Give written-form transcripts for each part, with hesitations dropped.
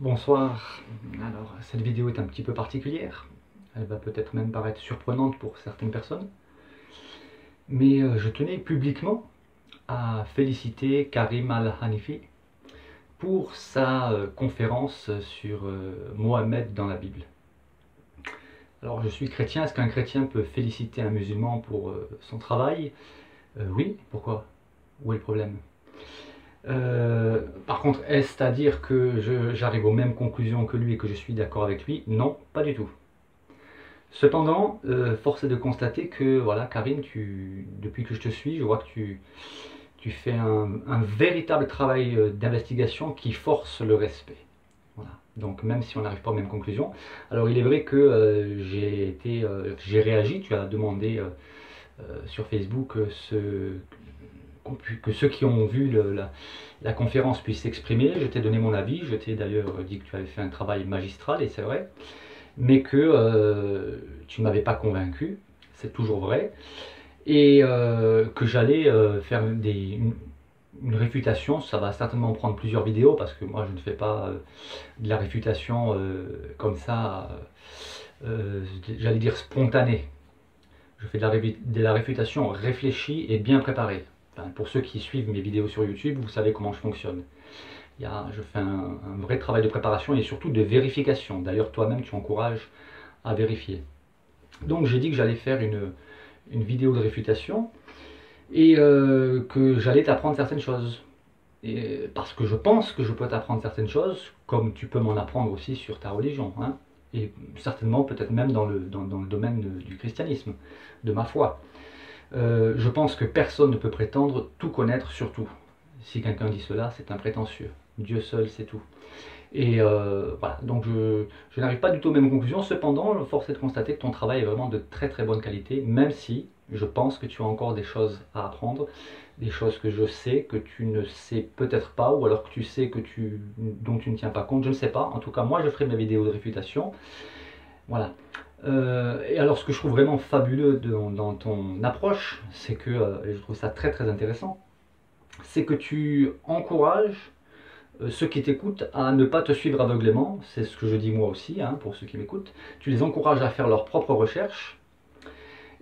Bonsoir. Alors, cette vidéo est un petit peu particulière. Elle va peut-être même paraître surprenante pour certaines personnes. Mais je tenais publiquement à féliciter Karim Al-Hanifi pour sa conférence sur Mohammed dans la Bible. Alors, je suis chrétien. Est-ce qu'un chrétien peut féliciter un musulman pour son travail? Oui, pourquoi? Où est le problème? Par contre, est-ce à dire que j'arrive aux mêmes conclusions que lui et que je suis d'accord avec lui? Non, pas du tout. Cependant, force est de constater que, voilà, Karine, depuis que je te suis, je vois que tu fais un véritable travail d'investigation qui force le respect. Voilà. Donc même si on n'arrive pas aux mêmes conclusions. Alors il est vrai que j'ai réagi, tu as demandé sur Facebook que ceux qui ont vu la conférence puissent s'exprimer. Je t'ai donné mon avis, je t'ai d'ailleurs dit que tu avais fait un travail magistral, et c'est vrai, mais que tu ne m'avais pas convaincu, c'est toujours vrai, et que j'allais faire une réfutation. Ça va certainement prendre plusieurs vidéos, parce que moi je ne fais pas de la réfutation comme ça, j'allais dire spontanée. Je fais de la réfutation réfléchie et bien préparée. Enfin, pour ceux qui suivent mes vidéos sur YouTube, vous savez comment je fonctionne. Je fais un vrai travail de préparation et surtout de vérification. D'ailleurs, toi-même, tu encourages à vérifier. Donc, j'ai dit que j'allais faire une vidéo de réfutation et que j'allais t'apprendre certaines choses. Parce que je pense que je peux t'apprendre certaines choses, comme tu peux m'en apprendre aussi sur ta religion, hein, et certainement peut-être même dans le domaine du christianisme, de ma foi. Je pense que personne ne peut prétendre tout connaître sur tout. Si quelqu'un dit cela, c'est un prétentieux. Dieu seul sait tout. Et voilà, donc je n'arrive pas du tout aux mêmes conclusions. Cependant, force est de constater que ton travail est vraiment de très très bonne qualité, même si je pense que tu as encore des choses à apprendre, des choses que je sais, que tu ne sais peut-être pas, ou alors que tu sais dont tu ne tiens pas compte, je ne sais pas. En tout cas, moi je ferai mes vidéos de réfutation. Voilà. Et alors, ce que je trouve vraiment fabuleux dans ton approche, c'est que, et je trouve ça très très intéressant, c'est que tu encourages ceux qui t'écoutent à ne pas te suivre aveuglément. C'est ce que je dis moi aussi, hein, pour ceux qui m'écoutent. Tu les encourages à faire leurs propres recherches.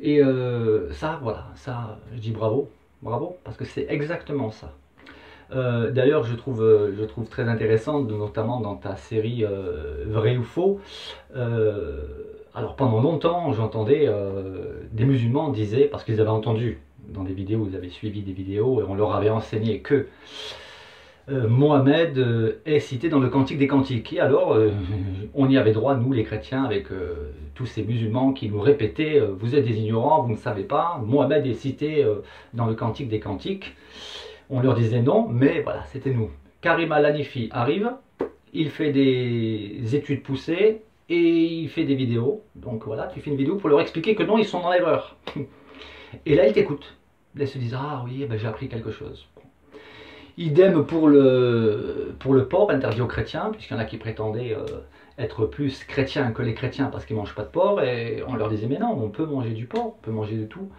Et ça, voilà, ça, je dis bravo, bravo, parce que c'est exactement ça. D'ailleurs, je trouve très intéressant, notamment dans ta série Vrai ou Faux. Alors pendant longtemps, j'entendais des musulmans disaient, parce qu'ils avaient entendu dans des vidéos, ils avaient suivi des vidéos et on leur avait enseigné que Mohammed est cité dans le Cantique des Cantiques. Et alors, on y avait droit, nous les chrétiens, avec tous ces musulmans qui nous répétaient vous êtes des ignorants, vous ne savez pas, Mohammed est cité dans le Cantique des Cantiques. On leur disait non, mais voilà, c'était nous. Karim Al-Hanifi arrive, il fait des études poussées et il fait des vidéos. Donc voilà, tu fais une vidéo pour leur expliquer que non, ils sont dans l'erreur. Et là, ils t'écoutent. Ils se disent ah oui, ben, j'ai appris quelque chose. Idem pour le porc interdit aux chrétiens, puisqu'il y en a qui prétendaient être plus chrétiens que les chrétiens parce qu'ils ne mangent pas de porc, et on leur disait mais non, on peut manger du porc, on peut manger de tout.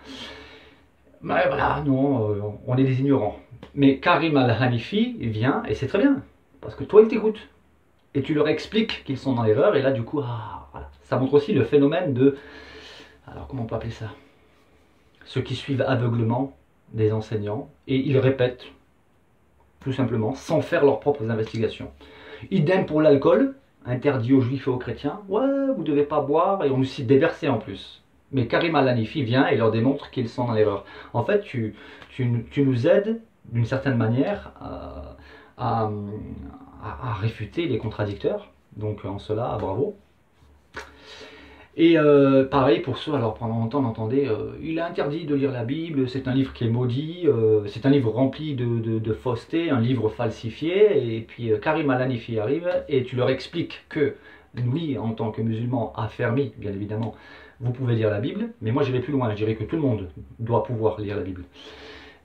Mais voilà, non, on est des ignorants. Mais Karim Al-Hanifi vient, et c'est très bien, parce que toi, il t'écoute. Et tu leur expliques qu'ils sont dans l'erreur, et là, du coup, voilà. Ça montre aussi le phénomène de... Alors, comment on peut appeler ça? Ceux qui suivent aveuglement des enseignants, et ils répètent, tout simplement, sans faire leurs propres investigations. Idem pour l'alcool, interdit aux juifs et aux chrétiens. Ouais, vous ne devez pas boire, et on nous cite des versets en plus. Mais Karim Al-Hanifi vient et leur démontre qu'ils sont dans l'erreur. En fait, tu nous aides d'une certaine manière à réfuter les contradicteurs. Donc en cela, bravo. Et pareil pour ceux, alors pendant longtemps on entendait il est interdit de lire la Bible, c'est un livre qui est maudit, c'est un livre rempli de fausseté, un livre falsifié. Et puis Karim Al-Hanifi arrive et tu leur expliques que oui, en tant que musulmans affermis, bien évidemment, vous pouvez lire la Bible, mais moi j'irai plus loin, je dirais que tout le monde doit pouvoir lire la Bible.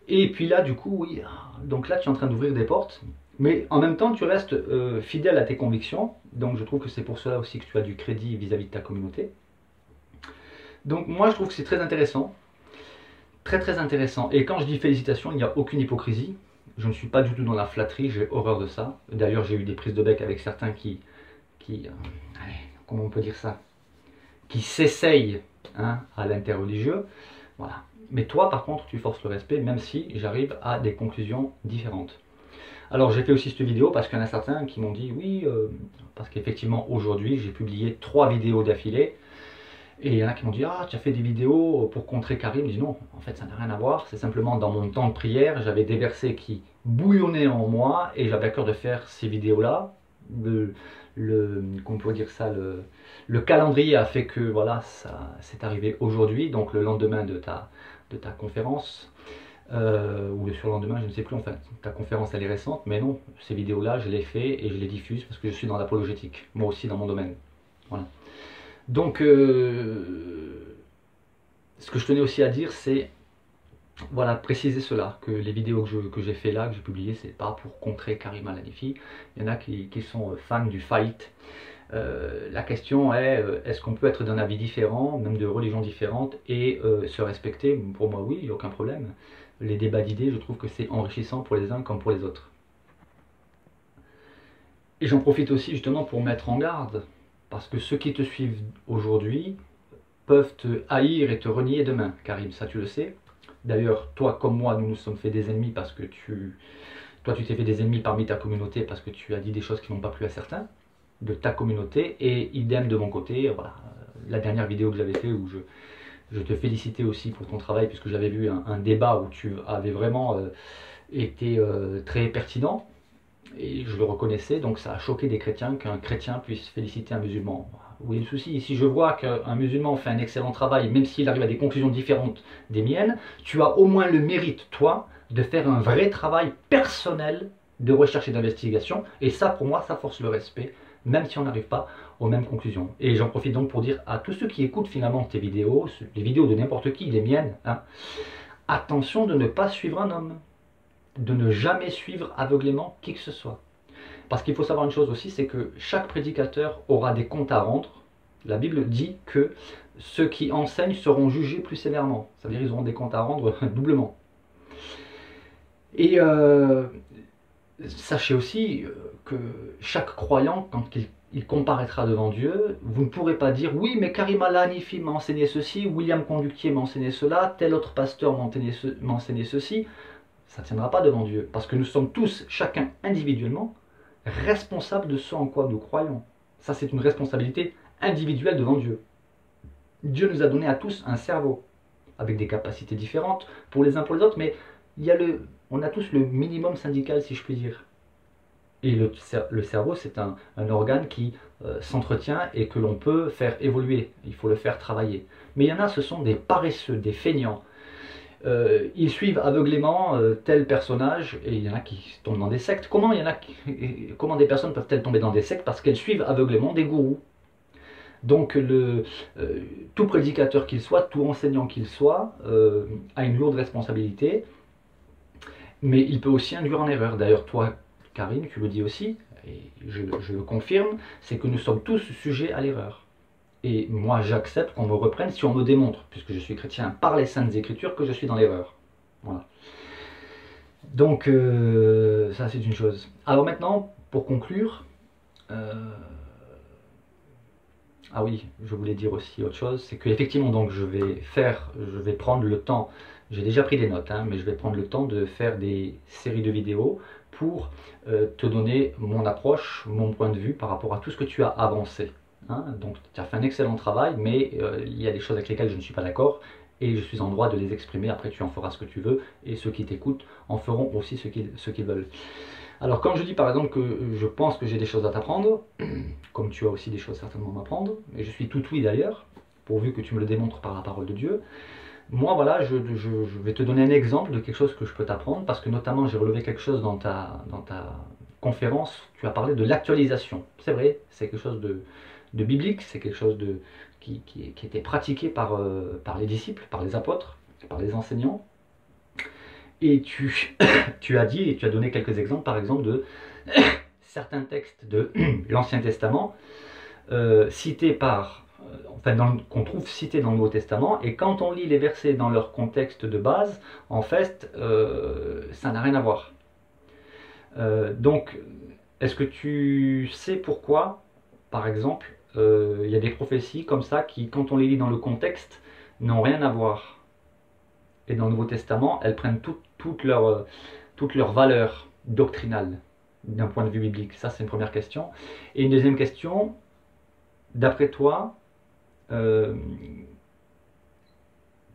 Et puis là, du coup, oui, donc là tu es en train d'ouvrir des portes, mais en même temps tu restes fidèle à tes convictions, donc je trouve que c'est pour cela aussi que tu as du crédit vis-à-vis de ta communauté. Donc moi je trouve que c'est très intéressant, très très intéressant, et quand je dis félicitations, il n'y a aucune hypocrisie, Je ne suis pas du tout dans la flatterie, j'ai horreur de ça. D'ailleurs, j'ai eu des prises de bec avec certains allez, comment on peut dire ça, qui s'essayent, hein, à l'interreligieux. Voilà. Mais toi, par contre, tu forces le respect, même si j'arrive à des conclusions différentes. Alors, j'ai fait aussi cette vidéo parce qu'il y en a certains qui m'ont dit oui, parce qu'effectivement, aujourd'hui, j'ai publié 3 vidéos d'affilée. Et il y en a qui m'ont dit ah, tu as fait des vidéos pour contrer Karim. Je dis non, en fait, ça n'a rien à voir. C'est simplement dans mon temps de prière, j'avais des versets qui bouillonnaient en moi et j'avais à cœur de faire ces vidéos-là. Comment on pourrait dire ça, le calendrier a fait que voilà, ça c'est arrivé aujourd'hui, donc le lendemain de ta conférence, ou le surlendemain, je ne sais plus, enfin, ta conférence elle est récente, mais non, ces vidéos-là, je les fais et je les diffuse parce que je suis dans l'apologétique, moi aussi dans mon domaine. Voilà. Donc, ce que je tenais aussi à dire, c'est voilà, préciser cela, que les vidéos que j'ai fait là, que j'ai publiées, c'est pas pour contrer Karim Al-Hanifi. Il y en a qui sont fans du fight. La question est, est-ce qu'on peut être d'un avis différent, même de religions différentes, et se respecter? Pour moi, oui, il n'y a aucun problème. Les débats d'idées, je trouve que c'est enrichissant pour les uns comme pour les autres. Et j'en profite aussi justement pour mettre en garde, parce que ceux qui te suivent aujourd'hui peuvent te haïr et te renier demain, Karim, ça tu le sais. D'ailleurs, toi comme moi, nous nous sommes fait des ennemis parce que toi tu t'es fait des ennemis parmi ta communauté parce que tu as dit des choses qui n'ont pas plu à certains de ta communauté, et idem de mon côté. Voilà, la dernière vidéo que j'avais fait où je te félicitais aussi pour ton travail, puisque j'avais vu un débat où tu avais vraiment été très pertinent, et je le reconnaissais, donc ça a choqué des chrétiens qu'un chrétien puisse féliciter un musulman. Où est le souci? Si je vois qu'un musulman fait un excellent travail, même s'il arrive à des conclusions différentes des miennes, tu as au moins le mérite, toi, de faire un vrai travail personnel de recherche et d'investigation, et ça, pour moi, ça force le respect, même si on n'arrive pas aux mêmes conclusions. Et j'en profite donc pour dire à tous ceux qui écoutent finalement tes vidéos, les vidéos de n'importe qui, les miennes, hein, attention de ne pas suivre un homme, de ne jamais suivre aveuglément qui que ce soit. Parce qu'il faut savoir une chose aussi, c'est que chaque prédicateur aura des comptes à rendre. La Bible dit que ceux qui enseignent seront jugés plus sévèrement. C'est-à-dire qu'ils auront des comptes à rendre doublement. Et sachez aussi que chaque croyant, quand il comparaîtra devant Dieu, vous ne pourrez pas dire oui, mais Karim Al-Hanifi m'a enseigné ceci, William Conductier m'a enseigné cela, tel autre pasteur m'a enseigné ceci. Ça ne tiendra pas devant Dieu, parce que nous sommes tous, chacun individuellement, responsables de ce en quoi nous croyons. Ça, c'est une responsabilité individuelle devant Dieu. Dieu nous a donné à tous un cerveau, avec des capacités différentes pour les uns pour les autres, mais on a tous le minimum syndical, si je puis dire. Et le cerveau, c'est un organe qui s'entretient et que l'on peut faire évoluer. Il faut le faire travailler. Mais il y en a, ce sont des paresseux, des feignants. Ils suivent aveuglément tel personnage, et il y en a qui tombent dans des sectes. Comment des personnes peuvent-elles tomber dans des sectes? Parce qu'elles suivent aveuglément des gourous. Donc tout prédicateur qu'il soit, tout enseignant qu'il soit, a une lourde responsabilité, mais il peut aussi induire en erreur. D'ailleurs, toi, Karine, tu le dis aussi, et je le confirme, c'est que nous sommes tous sujets à l'erreur. Et moi, j'accepte qu'on me reprenne si on me démontre, puisque je suis chrétien par les Saintes Écritures, que je suis dans l'erreur. Voilà. Donc, ça c'est une chose. Alors maintenant, pour conclure, ah oui, je voulais dire aussi autre chose, c'est qu'effectivement, donc je vais prendre le temps, j'ai déjà pris des notes, hein, mais je vais prendre le temps de faire des séries de vidéos pour te donner mon approche, mon point de vue par rapport à tout ce que tu as avancé. Hein. Donc tu as fait un excellent travail, mais il y a des choses avec lesquelles je ne suis pas d'accord, et je suis en droit de les exprimer. Après tu en feras ce que tu veux, et ceux qui t'écoutent en feront aussi ce qu'ils veulent. Alors comme je dis par exemple que je pense que j'ai des choses à t'apprendre, comme tu as aussi des choses certainement à m'apprendre, et je suis tout oui d'ailleurs, pourvu que tu me le démontres par la parole de Dieu. Moi voilà, je vais te donner un exemple de quelque chose que je peux t'apprendre, parce que notamment j'ai relevé quelque chose dans ta conférence, tu as parlé de l'actualisation. C'est vrai, c'est quelque chose de biblique, c'est quelque chose qui était pratiqué par les disciples, par les apôtres, par les enseignants. Et tu as dit, et tu as donné quelques exemples, par exemple, de certains textes de l'Ancien Testament, qu'on trouve cités dans le Nouveau Testament, et quand on lit les versets dans leur contexte de base, en fait, ça n'a rien à voir. Donc, est-ce que tu sais pourquoi, par exemple, il y a des prophéties comme ça qui, quand on les lit dans le contexte, n'ont rien à voir. Et dans le Nouveau Testament, elles prennent toute leur valeur doctrinale d'un point de vue biblique. Ça, c'est une première question. Et une deuxième question, d'après toi,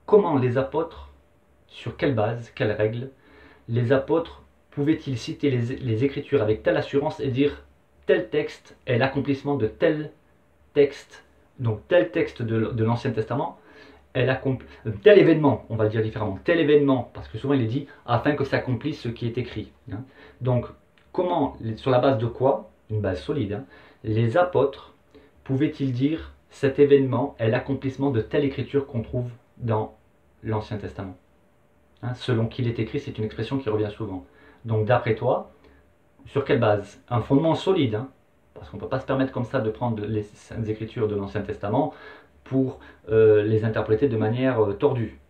comment les apôtres, sur quelle base, quelles règles, les apôtres pouvaient-ils citer les Écritures avec telle assurance et dire tel texte est l'accomplissement de tel texte, donc tel texte de l'Ancien Testament, tel événement, on va le dire différemment, tel événement, parce que souvent il est dit afin que s'accomplisse ce qui est écrit. Hein. Donc, comment, sur la base de quoi, une base solide, hein, les apôtres pouvaient-ils dire cet événement est l'accomplissement de telle écriture qu'on trouve dans l'Ancien Testament. Hein, selon qui il est écrit, c'est une expression qui revient souvent. Donc d'après toi, sur quelle base? Un fondement solide, hein, parce qu'on ne peut pas se permettre comme ça de prendre les saintes écritures de l'Ancien Testament pour les interpréter de manière tordue.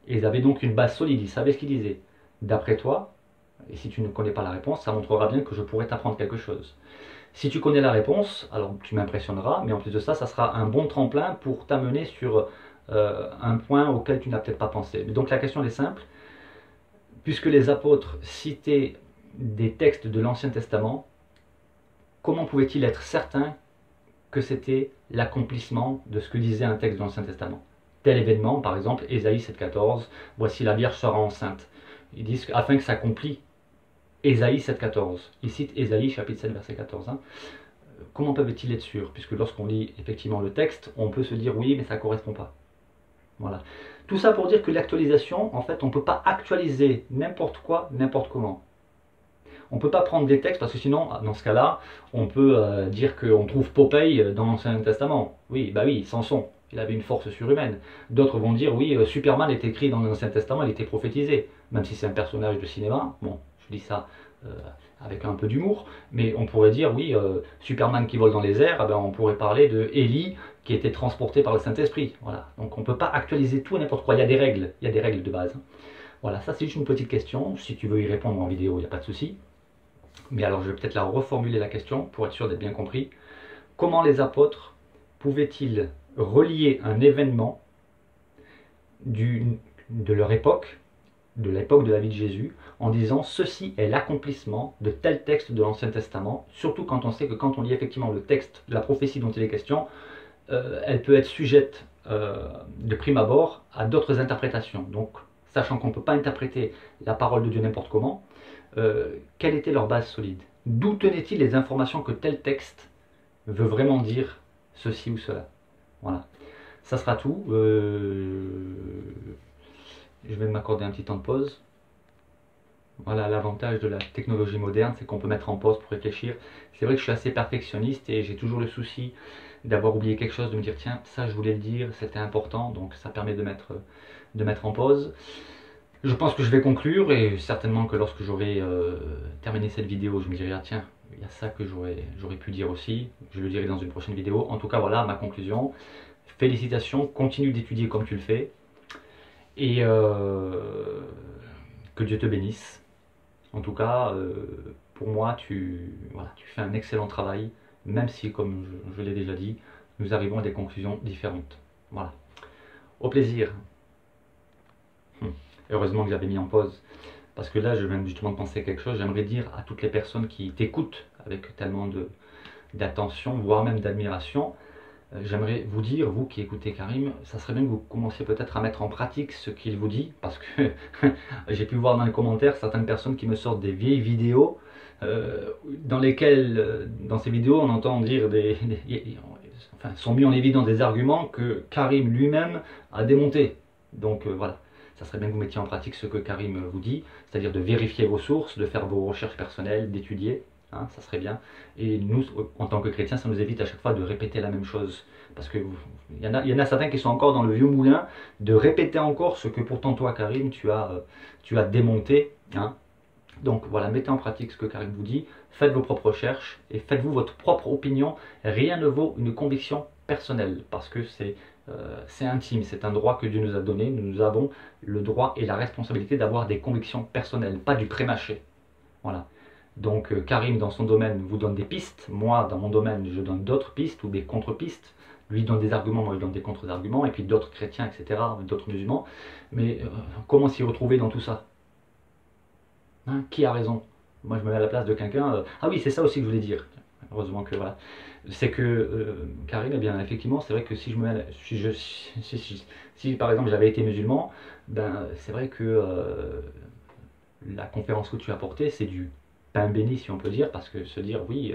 Et ils avaient donc une base solide, ils savaient ce qu'ils disaient. D'après toi, et si tu ne connais pas la réponse, ça montrera bien que je pourrais t'apprendre quelque chose. Si tu connais la réponse, alors tu m'impressionneras, mais en plus de ça, ça sera un bon tremplin pour t'amener sur un point auquel tu n'as peut-être pas pensé. Donc la question est simple, puisque les apôtres citaient des textes de l'Ancien Testament, comment pouvaient-ils être certains que c'était l'accomplissement de ce que disait un texte de l'Ancien Testament? Tel événement, par exemple, Ésaïe 7,14, voici la Vierge sera enceinte. Ils disent afin que s'accomplit Ésaïe 7,14. Ils citent Ésaïe chapitre 7 verset 14. Hein. Comment peuvent-ils être sûrs? Puisque lorsqu'on lit effectivement le texte, on peut se dire oui, mais ça ne correspond pas. Voilà. Tout ça pour dire que l'actualisation, en fait, on ne peut pas actualiser n'importe quoi, n'importe comment. On ne peut pas prendre des textes, parce que sinon, dans ce cas-là, on peut dire qu'on trouve Popeye dans l'Ancien Testament. Oui, bah oui, Samson, il avait une force surhumaine. D'autres vont dire, oui, Superman est écrit dans l'Ancien Testament, il était prophétisé. Même si c'est un personnage de cinéma, bon, je dis ça avec un peu d'humour, mais on pourrait dire, oui, Superman qui vole dans les airs, eh ben, on pourrait parler de Élie qui était transporté par le Saint-Esprit. Voilà. Donc on ne peut pas actualiser tout et n'importe quoi, il y a des règles de base. Voilà, ça c'est juste une petite question, si tu veux y répondre en vidéo, il n'y a pas de souci. Mais alors je vais peut-être la reformuler la question pour être sûr d'être bien compris. Comment les apôtres pouvaient-ils relier un événement de leur époque, de l'époque de la vie de Jésus, en disant ceci est l'accomplissement de tel texte de l'Ancien Testament, surtout quand on sait que quand on lit effectivement le texte, la prophétie dont il est question, elle peut être sujette de prime abord à d'autres interprétations. Donc, sachant qu'on ne peut pas interpréter la parole de Dieu n'importe comment, quelle était leur base solide? D'où tenaient-ils les informations que tel texte veut vraiment dire ceci ou cela? Voilà. Ça sera tout. Je vais m'accorder un petit temps de pause. Voilà, l'avantage de la technologie moderne, c'est qu'on peut mettre en pause pour réfléchir. C'est vrai que je suis assez perfectionniste et j'ai toujours le souci d'avoir oublié quelque chose, de me dire tiens, ça je voulais le dire, c'était important, donc ça permet de mettre en pause. Je pense que je vais conclure et certainement que lorsque j'aurai terminé cette vidéo, je me dirai ah tiens, il y a ça que j'aurais pu dire aussi, je le dirai dans une prochaine vidéo. En tout cas voilà ma conclusion. Félicitations, continue d'étudier comme tu le fais et que Dieu te bénisse. En tout cas, pour moi, tu fais un excellent travail, même si, comme je l'ai déjà dit, nous arrivons à des conclusions différentes. Voilà. Au plaisir. Heureusement que j'avais mis en pause, parce que là, je viens justement de penser à quelque chose. J'aimerais dire à toutes les personnes qui t'écoutent avec tellement d'attention, voire même d'admiration, j'aimerais vous dire, vous qui écoutez Karim, ça serait bien que vous commenciez peut-être à mettre en pratique ce qu'il vous dit, parce que j'ai pu voir dans les commentaires certaines personnes qui me sortent des vieilles vidéos, dans lesquelles, dans ces vidéos, on entend dire sont mis en évidence des arguments que Karim lui-même a démontés. Donc voilà, ça serait bien que vous mettiez en pratique ce que Karim vous dit, c'est-à-dire de vérifier vos sources, de faire vos recherches personnelles, d'étudier. Hein, ça serait bien. Et nous, en tant que chrétiens, ça nous évite à chaque fois de répéter la même chose. Parce qu'il y en a certains qui sont encore dans le vieux moulin, de répéter encore ce que pourtant toi, Karim, tu as démonté. Hein. Donc voilà, mettez en pratique ce que Karim vous dit, faites vos propres recherches et faites-vous votre propre opinion. Rien ne vaut une conviction personnelle, parce que c'est intime, c'est un droit que Dieu nous a donné. Nous avons le droit et la responsabilité d'avoir des convictions personnelles, pas du pré-mâché. Voilà. Donc Karim dans son domaine vous donne des pistes, moi dans mon domaine je donne d'autres pistes ou des contre-pistes, lui donne des arguments, moi je donne des contre-arguments, et puis d'autres chrétiens, etc., d'autres musulmans. Mais comment s'y retrouver dans tout ça, hein? Qui a raison? Moi je me mets à la place de quelqu'un. Ah oui, c'est ça aussi que je voulais dire. Heureusement que voilà. C'est que Karim, eh bien effectivement, c'est vrai que si je me mets, si, par exemple j'avais été musulman, ben c'est vrai que la conférence que tu as portée, c'est du pain béni si on peut dire, parce que se dire oui,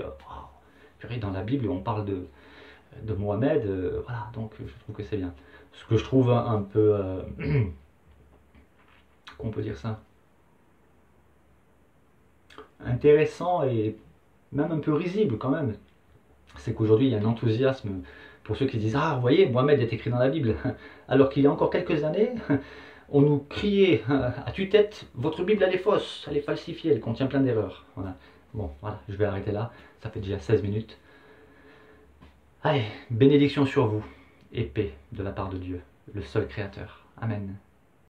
purée, dans la Bible on parle de Mohamed, voilà, donc je trouve que c'est bien. Ce que je trouve un peu, qu'on peut dire ça, intéressant et même un peu risible quand même, c'est qu'aujourd'hui il y a un enthousiasme pour ceux qui disent ah vous voyez Mohamed est écrit dans la Bible, alors qu'il y a encore quelques années on nous criait à tue-tête votre Bible elle est fausse, elle est falsifiée, elle contient plein d'erreurs. Voilà. Bon voilà, je vais arrêter là, ça fait déjà 16 minutes. Allez, bénédiction sur vous et paix de la part de Dieu, le seul créateur. Amen.